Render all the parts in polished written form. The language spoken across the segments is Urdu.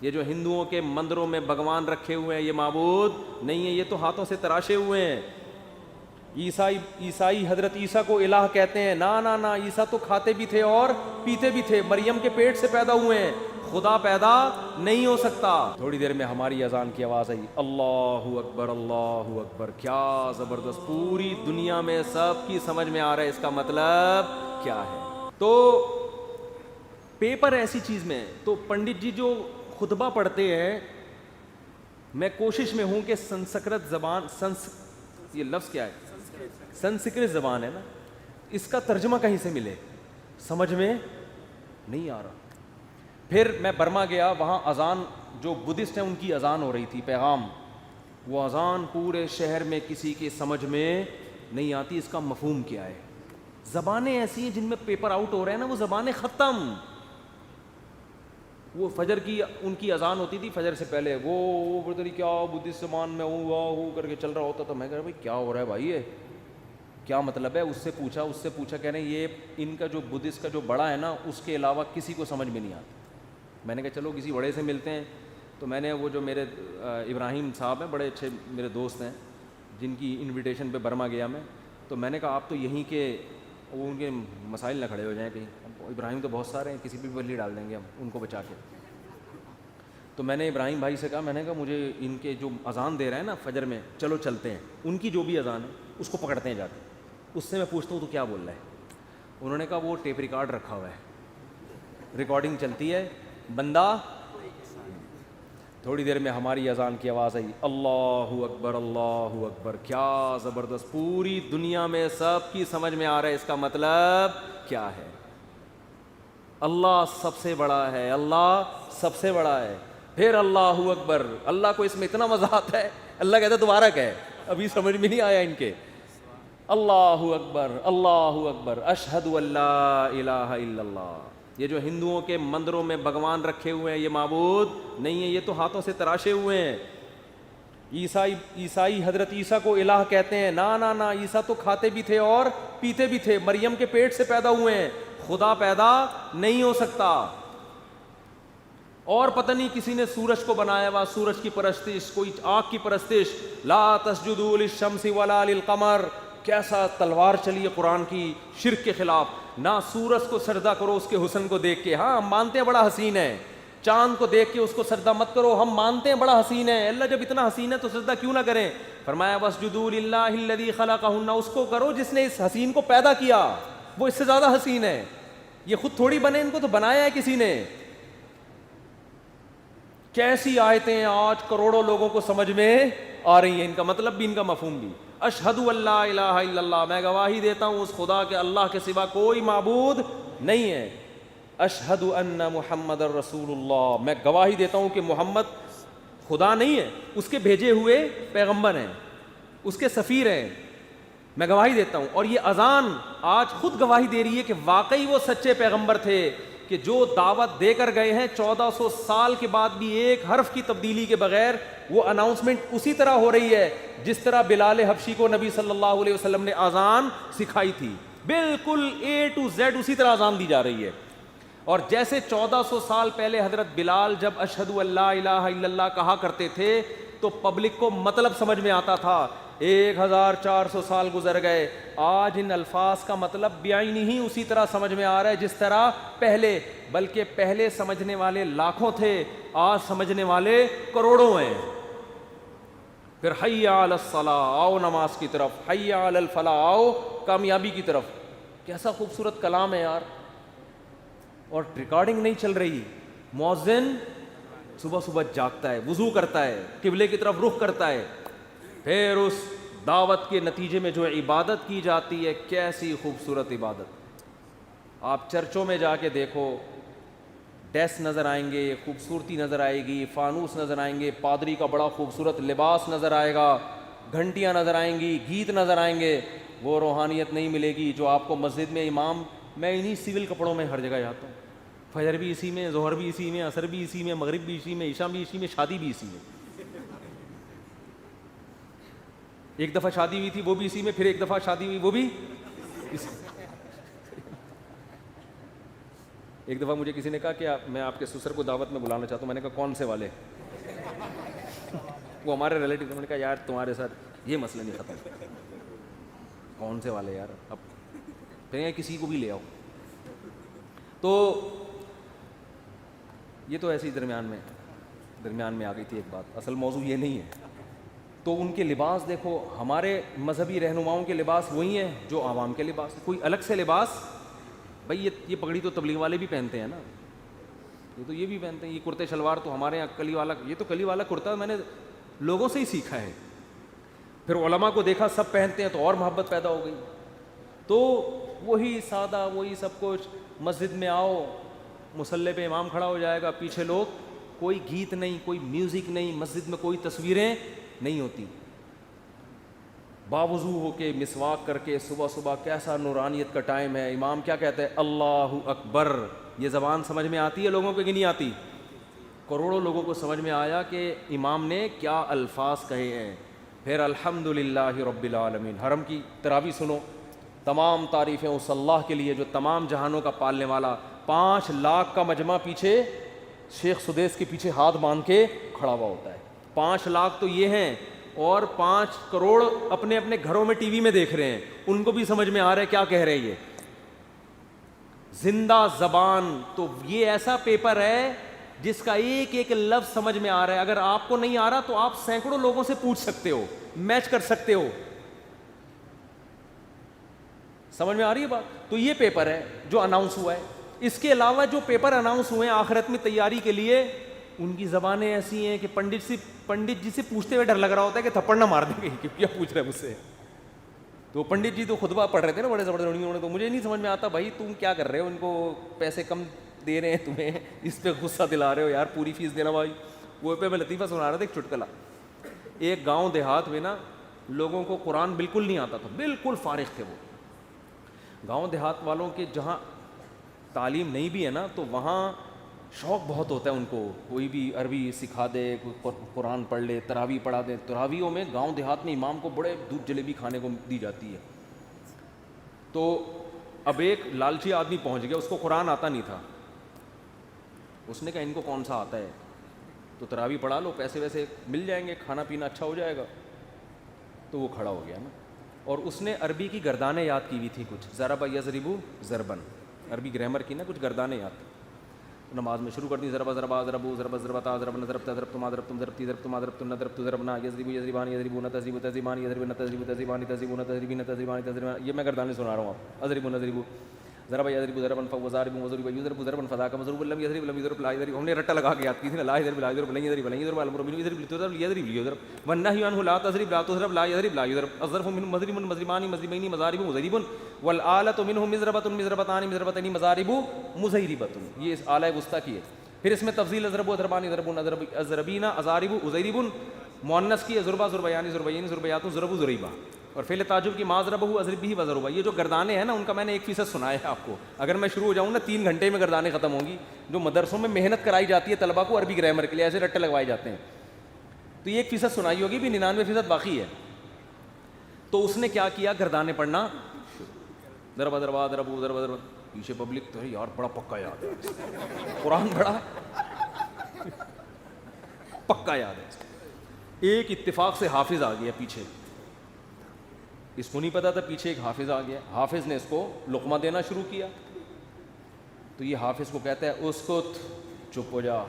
یہ جو ہندوؤں کے مندروں میں بھگوان رکھے ہوئے ہیں یہ معبود نہیں ہے, یہ تو ہاتھوں سے تراشے ہوئے ہیں. عیسائی حضرت عیسیٰ کو الہ کہتے ہیں. نا عیسیٰ تو کھاتے بھی تھے اور پیتے بھی تھے, مریم کے پیٹ سے پیدا ہوئے ہیں, خدا پیدا نہیں ہو سکتا. تھوڑی دیر میں ہماری اذان کی آواز آئی, اللہ اکبر اللہ اکبر. کیا زبردست, پوری دنیا میں سب کی سمجھ میں آ رہا ہے اس کا مطلب کیا ہے. تو پیپر ایسی چیز میں, تو پنڈت جی جو خطبہ پڑھتے ہیں, میں کوشش میں ہوں کہ سنسکرت زبان, یہ لفظ کیا ہے, سنسکرت زبان ہے نا, اس کا ترجمہ کہیں سے ملے, سمجھ میں نہیں آ رہا. پھر میں برما گیا, وہاں اذان, جو بدھسٹ ہیں ان کی اذان ہو رہی تھی, پیغام, وہ اذان پورے شہر میں کسی کی سمجھ میں نہیں آتی اس کا مفہوم کیا ہے. زبانیں ایسی ہیں جن میں پیپر آؤٹ ہو رہے ہیں نا, وہ زبانیں ختم. وہ فجر کی ان کی اذان ہوتی تھی, فجر سے پہلے وہ پتہ نہیں کیا بدھسٹ زبان میں ہوں کر کے چل رہا ہوتا تھا. میں کہہ رہا بھائی کیا ہو رہا ہے بھائی, یہ کیا مطلب ہے. اس سے پوچھا کہہ رہے ہیں یہ ان کا جو بدھسٹ کا جو بڑا ہے نا, اس کے علاوہ کسی کو سمجھ میں نہیں آتا. میں نے کہا چلو کسی بڑے سے ملتے ہیں. تو میں نے وہ جو میرے ابراہیم صاحب ہیں, بڑے اچھے میرے دوست ہیں, جن کی انویٹیشن پہ برما گیا میں, تو میں نے کہا آپ تو یہیں کے, وہ ان کے مسائل نہ کھڑے ہو جائیں کہیں. ابراہیم تو بہت سارے ہیں, کسی بھی بلی ڈال دیں گے ہم ان کو بچا کے. تو میں نے ابراہیم بھائی سے کہا, میں نے کہا مجھے ان کے جو اذان دے رہے ہیں نا فجر میں, چلو چلتے ہیں, ان کی جو بھی اذان ہے اس کو پکڑتے ہیں جا کے, اس سے میں پوچھتا ہوں تو کیا بول رہا ہے. انہوں نے کہا وہ ٹیپ ریکارڈ رکھا ہوا ہے, ریکارڈنگ چلتی ہے, بندہ. تھوڑی دیر میں ہماری اذان کی آواز آئی, اللہ اکبر اللہ اکبر. کیا زبردست, پوری دنیا میں سب کی سمجھ میں آ رہا ہے اس کا مطلب کیا ہے. اللہ سب سے بڑا ہے, اللہ سب سے بڑا ہے. پھر اللہ اکبر. اللہ کو اس میں اتنا مزہ آتا ہے, اللہ کہتا ہے دوبارہ کہے, ابھی سمجھ میں نہیں آیا ان کے. اللہ اکبر اللہ اکبر, اشہد ان لا الہ الا اللہ. یہ جو ہندوؤں کے مندروں میں بھگوان رکھے ہوئے ہیں یہ معبود نہیں ہے, یہ تو ہاتھوں سے تراشے ہوئے ہیں. عیسائی حضرت عیسیٰ کو الہ کہتے ہیں. نا عیسیٰ تو کھاتے بھی تھے اور پیتے بھی تھے, مریم کے پیٹ سے پیدا ہوئے ہیں, خدا پیدا نہیں ہو سکتا. اور پتہ نہیں کسی نے سورج کو بنایا ہوا, سورج کی پرستش, کوئی آنکھ کی پرستش. لا تسجدوا للشمس ولا للقمر. کیسا تلوار چلی ہے قرآن کی شرک کے خلاف. نہ سورج کو سجدہ کرو اس کے حسن کو دیکھ کے, ہاں ہم مانتے ہیں بڑا حسین ہے, چاند کو دیکھ کے اس کو سجدہ مت کرو, ہم مانتے ہیں بڑا حسین ہے. اللہ جب اتنا حسین ہے تو سجدہ کیوں نہ کریں. فرمایا واسجدوا للہ الذی خلقہن, اس کو کرو جس نے اس حسین کو پیدا کیا, وہ اس سے زیادہ حسین ہے. یہ خود تھوڑی بنے, ان کو تو بنایا ہے کسی نے. کیسی آیتیں ہیں آج کروڑوں لوگوں کو سمجھ میں آ رہی ہیں, ان کا مطلب بھی ان کا مفہوم بھی. اشہد ان لا الہ الا اللہ, میں گواہی دیتا ہوں اس خدا کے اللہ کے سوا کوئی معبود نہیں ہے. اشہد ان محمد الرسول اللہ, میں گواہی دیتا ہوں کہ محمد خدا نہیں ہے, اس کے بھیجے ہوئے پیغمبر ہیں, اس کے سفیر ہیں, میں گواہی دیتا ہوں. اور یہ اذان آج خود گواہی دے رہی ہے کہ واقعی وہ سچے پیغمبر تھے, کہ جو دعوت دے کر گئے ہیں 1400 سال کے بعد بھی ایک حرف کی تبدیلی کے بغیر وہ اناؤنسمنٹ اسی طرح ہو رہی ہے جس طرح بلال حبشی کو نبی صلی اللہ علیہ وسلم نے اذان سکھائی تھی. بالکل A to Z اسی طرح اذان دی جا رہی ہے. اور جیسے 1400 سال پہلے حضرت بلال جب اشہد ان لا الہ الا اللہ کہا کرتے تھے تو پبلک کو مطلب سمجھ میں آتا تھا. 1400 سال گزر گئے, آج ان الفاظ کا مطلب بعینی ہی اسی طرح سمجھ میں آ رہا ہے جس طرح پہلے, بلکہ پہلے سمجھنے والے لاکھوں تھے, آج سمجھنے والے کروڑوں ہیں. پھر حی علی الصلاۃ, آؤ نماز کی طرف, حی علی الفلاح, آؤ کامیابی کی طرف. کیسا خوبصورت کلام ہے یار. اور ریکارڈنگ نہیں چل رہی, مؤذن صبح صبح جاگتا ہے, وضو کرتا ہے, قبلے کی طرف رخ کرتا ہے, پھر اس دعوت کے نتیجے میں جو عبادت کی جاتی ہے, کیسی خوبصورت عبادت. آپ چرچوں میں جا کے دیکھو, ڈیسک نظر آئیں گے, خوبصورتی نظر آئے گی, فانوس نظر آئیں گے, پادری کا بڑا خوبصورت لباس نظر آئے گا, گھنٹیاں نظر آئیں گی, گیت نظر آئیں گے. وہ روحانیت نہیں ملے گی جو آپ کو مسجد میں امام, میں انہی سول کپڑوں میں ہر جگہ جاتا ہوں, فجر بھی اسی میں, ظہر بھی اسی میں, عصر بھی اسی میں, مغرب بھی اسی میں, عشاء بھی اسی میں, شادی بھی اسی میں. ایک دفعہ شادی ہوئی تھی وہ بھی اسی میں, پھر ایک دفعہ شادی ہوئی وہ بھی اسی. ایک دفعہ مجھے کسی نے کہا کہ میں آپ کے سسر کو دعوت میں بلانا چاہتا ہوں. میں نے کہا کون سے والے؟ وہ ہمارے ریلیٹیو. میں نے کہا یار تمہارے ساتھ یہ مسئلہ نہیں ختم. کون سے والے یار؟ اب پھر کسی کو بھی لے آؤ. تو یہ تو ایسے ہی درمیان میں آ گئی تھی ایک بات. اصل موضوع یہ نہیں ہے. تو ان کے لباس دیکھو, ہمارے مذہبی رہنماؤں کے لباس وہی ہیں جو عوام کے لباس. کوئی الگ سے لباس بھائی یہ پگڑی تو تبلیغ والے بھی پہنتے ہیں نا, یہ بھی پہنتے ہیں. یہ کرتے شلوار تو ہمارے یہاں کلی والا, یہ تو کلی والا کرتا میں نے لوگوں سے ہی سیکھا ہے. پھر علماء کو دیکھا سب پہنتے ہیں تو اور محبت پیدا ہو گئی. تو وہی سادہ وہی سب کچھ. مسجد میں آؤ, مصلی پہ امام کھڑا ہو جائے گا, پیچھے لوگ, کوئی گیت نہیں, کوئی میوزک نہیں, مسجد میں کوئی تصویریں نہیں ہوتی. باوضو ہو کے مسواک کر کے صبح صبح, کیسا نورانیت کا ٹائم ہے. امام کیا کہتے ہیں؟ اللہ اکبر. یہ زبان سمجھ میں آتی ہے لوگوں کو کہ نہیں آتی؟ کروڑوں لوگوں کو سمجھ میں آیا کہ امام نے کیا الفاظ کہے ہیں. پھر الحمدللہ رب العالمین. حرم کی تراویح سنو, تمام تعریفیں اس اللہ کے لیے جو تمام جہانوں کا پالنے والا. 5 لاکھ کا مجمع پیچھے شیخ سدیس کے پیچھے ہاتھ باندھ کے کھڑا ہوا ہوتا ہے. 5 لاکھ تو یہ ہیں, اور 5 کروڑ اپنے اپنے گھروں میں ٹی وی میں دیکھ رہے ہیں. ان کو بھی سمجھ میں آ رہا ہے کیا کہہ رہے ہیں یہ. زندہ زبان. تو یہ ایسا پیپر ہے جس کا ایک ایک لفظ سمجھ میں آ رہا ہے. اگر آپ کو نہیں آ رہا تو آپ سینکڑوں لوگوں سے پوچھ سکتے ہو, میچ کر سکتے ہو. سمجھ میں آ رہی ہے بات؟ تو یہ پیپر ہے جو اناؤنس ہوا ہے. اس کے علاوہ جو پیپر اناؤنس ہوئے ہیں آخرت میں تیاری کے لیے, ان کی زبانیں ایسی ہیں کہ پنڈت جی سے پوچھتے ہوئے ڈر لگ رہا ہوتا ہے کہ تھپڑ نہ مار دیں گے کہ کیا پوچھ رہے ہیں مجھ سے. تو پنڈت جی تو خطبہ پڑھ رہے تھے نا بڑے زبردست. تو مجھے نہیں سمجھ میں آتا بھائی تم کیا کر رہے ہو, ان کو پیسے کم دے رہے ہیں تمہیں, اس پہ غصہ دلا رہے ہو یار, پوری فیس دینا بھائی. وہ پہ میں لطیفہ سنا رہا تھا ایک چٹکلا. ایک گاؤں دیہات میں نا لوگوں کو قرآن بالکل نہیں آتا تھا, بالکل فارغ تھے وہ. گاؤں دیہات والوں کے جہاں تعلیم نہیں بھی ہے نا تو وہاں شوق بہت ہوتا ہے ان کو, کوئی بھی عربی سکھا دے, قرآن پڑھ لے, تراویح پڑھا دے. تراویحوں میں گاؤں دیہات میں امام کو بڑے دودھ جلیبی کھانے کو دی جاتی ہے. تو اب ایک لالچی آدمی پہنچ گیا, اس کو قرآن آتا نہیں تھا. اس نے کہا ان کو کون سا آتا ہے, تو تراویح پڑھا لو, پیسے ویسے مل جائیں گے, کھانا پینا اچھا ہو جائے گا. تو وہ کھڑا ہو گیا نا, اور اس نے عربی کی گردانیں یاد کی ہوئی تھی کچھ, ضرب یضرب ضربن, عربی گرامر کی نا کچھ گردانیں یاد تھی. نماز میں شروع کر دی, ضرب ضربا ضربو ضرب ضربتا ضربنا ضربتا ضربتم ضربتم ضربتی ضربتم ضربتم ضربتم ضربنا یضرب یضربان یضربون تضرب تضربان یضربون تضرب تضربان تضربون تضربین تضربان تضربان. یہ میں گردانیں سنا رہا ہوں آپ. اضرب نضرب ضرب یضرب ضربا فوضارب وضرب یضرب ضربا فذاك مضروب لم یضرب لم یضرب لا یضرب. ہم نے رٹا لگا کے یاد کی تھی نا, لا یضرب لا یضرب لن یضرب لن یضرب الامر من یضرب لتضرب یضرب یضرب والنهي عنه لا تضرب لا تضرب لا یضرب لا یضرب. الظرف من مضرب مضربان مضربین مضارب مضرب والآلة منه مضربة مضربتان مضربتين مضارب مضربۃ. یہ اس اعلی وسطی کی ہے. پھر اس میں تفضیل اضرب و ضربان ضربون اضربین اضارب اضرب, مؤنث کی ضربا ضربیان ضربین ضربیات ضرب ضریبہ, اور فعل تعجب کی ما ضربہ اضرب بھی وضربہ. یہ جو گردانیں ہیں نا ان کا میں نے 1% سنایا ہے آپ کو. اگر میں شروع ہو جاؤں نا 3 گھنٹے میں گردانیں ختم ہوں گی. جو مدرسوں میں محنت کرائی جاتی ہے طلبہ کو عربی گرامر کے لیے, ایسے رٹے لگوائے جاتے ہیں, تو یہ 1% سنائی ہوگی, بھی 99% باقی ہے. تو اس نے کیا کیا, گردانیں پڑھنا, ضربہ ضربہ ضربو ضربہ ضربہ. پیچھے پبلک تو یار بڑا پکا یاد ہے, قرآن بڑا پکا یاد ہے. ایک اتفاق سے حافظ آ گیا پیچھے, اس کو نہیں پتا تھا پیچھے ایک حافظ آ گیا. حافظ نے اس کو لقمہ دینا شروع کیا, تو یہ حافظ کو کہتا ہے اسکت, چپ ہو جا,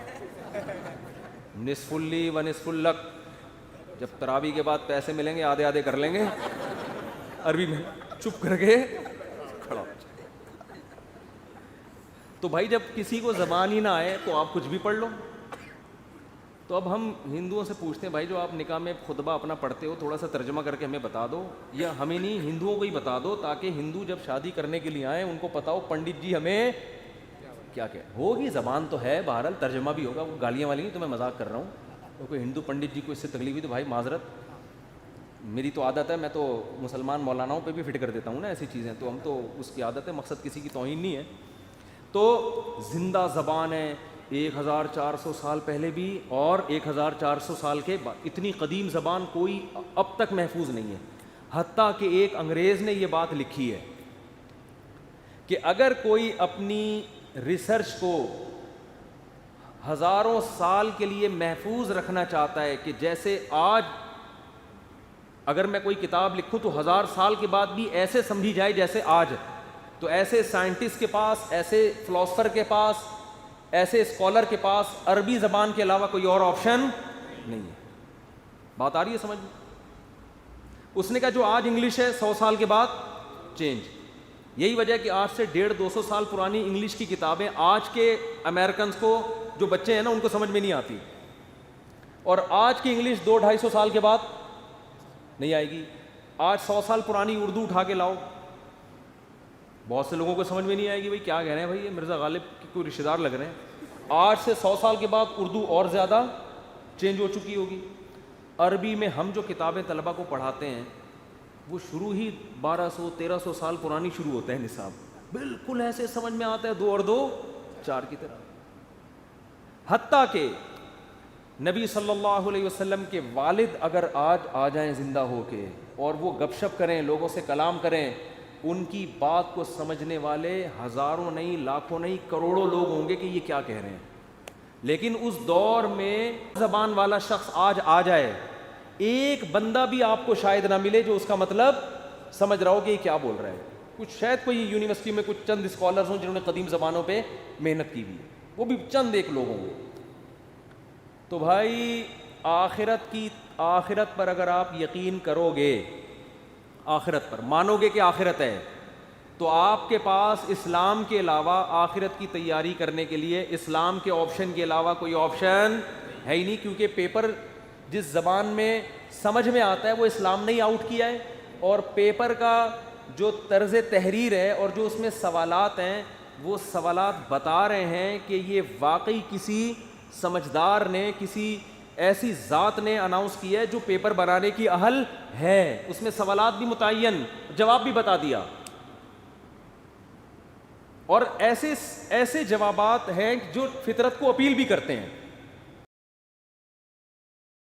نصف لی و نصف لک. جب تراویح کے بعد پیسے ملیں گے آدھے آدھے کر لیں گے, عربی میں چپ کر کے کھڑا ہو. تو بھائی جب کسی کو زبان ہی نہ آئے تو آپ کچھ بھی پڑھ لو. تو اب ہم ہندوؤں سے پوچھتے ہیں بھائی جو آپ نکاح میں خطبہ اپنا پڑھتے ہو تھوڑا سا ترجمہ کر کے ہمیں بتا دو, یا ہمیں نہیں ہندوؤں کو ہی بتا دو, تاکہ ہندو جب شادی کرنے کے لیے آئیں ان کو پتا ہو پنڈت جی ہمیں کیا کیا ہوگی. زبان تو ہے, بہرحال ترجمہ بھی ہوگا, وہ گالیاں والی نہیں, تو میں مذاق کر رہا ہوں. تو کوئی ہندو پنڈت جی کو اس سے تکلیف ہوئی تو بھائی معذرت, میری تو عادت ہے, میں تو مسلمان مولاناؤں پہ بھی فٹ کر دیتا ہوں نا ایسی چیزیں, تو ہم تو اس کی عادت ہے, مقصد کسی کی توہین نہیں ہے. تو زندہ زبان ہے, 1400 سال پہلے بھی اور 1400 سال کے بعد. اتنی قدیم زبان کوئی اب تک محفوظ نہیں ہے. حتیٰ کہ ایک انگریز نے یہ بات لکھی ہے کہ اگر کوئی اپنی ریسرچ کو ہزاروں سال کے لیے محفوظ رکھنا چاہتا ہے کہ جیسے آج اگر میں کوئی کتاب لکھوں تو 1000 سال کے بعد بھی ایسے سمجھی جائے جیسے آج، تو ایسے سائنٹسٹ کے پاس، ایسے فلاسفر کے پاس، ایسے اسکالر کے پاس عربی زبان کے علاوہ کوئی اور آپشن نہیں ہے. بات آ رہی ہے سمجھ میں؟ اس نے کہا جو آج انگلش ہے 100 سال کے بعد چینج. یہی وجہ کہ آج سے 150-200 سال پرانی انگلش کی کتابیں آج کے امریکنز کو، جو بچے ہیں نا، ان کو سمجھ میں نہیں آتی، اور آج کی انگلش 200-250 سال کے بعد نہیں آئے گی. آج 100 سال پرانی اردو اٹھا کے لاؤ، بہت سے لوگوں کو سمجھ میں نہیں آئے گی بھائی کیا کہہ رہے ہیں، بھائی یہ مرزا غالب کے کوئی رشتہ دار لگ رہے ہیں. آج سے 100 سال کے بعد اردو اور زیادہ چینج ہو چکی ہوگی. عربی میں ہم جو کتابیں طلبہ کو پڑھاتے ہیں وہ شروع ہی 1200-1300 سال پرانی شروع ہوتا ہے نصاب، بالکل ایسے سمجھ میں آتا ہے 2 اور 2 4 کی طرح. حتیٰ کہ نبی صلی اللہ علیہ وسلم کے والد اگر آج آ جائیں زندہ ہو کے اور وہ گپ شپ کریں، لوگوں سے کلام کریں، ان کی بات کو سمجھنے والے ہزاروں نہیں، لاکھوں نہیں، کروڑوں لوگ ہوں گے کہ یہ کیا کہہ رہے ہیں. لیکن اس دور میں زبان والا شخص آج آ جائے، ایک بندہ بھی آپ کو شاید نہ ملے جو اس کا مطلب سمجھ رہا ہو کہ یہ کیا بول رہا ہے. کچھ شاید کوئی یونیورسٹی میں کچھ چند اسکالرز ہوں جنہوں نے قدیم زبانوں پہ محنت کی ہوئی، وہ بھی چند ایک لوگ ہوں گے. تو بھائی آخرت پر اگر آپ یقین کرو گے، آخرت پر مانو گے کہ آخرت ہے، تو آپ کے پاس اسلام کے علاوہ آخرت کی تیاری کرنے کے لیے اسلام کے آپشن کے علاوہ کوئی آپشن ہے ہی نہیں. کیونکہ پیپر جس زبان میں سمجھ میں آتا ہے وہ اسلام نے ہی آؤٹ کیا ہے، اور پیپر کا جو طرز تحریر ہے اور جو اس میں سوالات ہیں وہ سوالات بتا رہے ہیں کہ یہ واقعی کسی سمجھدار نے، کسی ایسی ذات نے اناؤنس کیا ہے جو پیپر بنانے کی اہل ہے. اس میں سوالات بھی متعین، جواب بھی بتا دیا، اور ایسے جوابات ہیں جو فطرت کو اپیل بھی کرتے ہیں.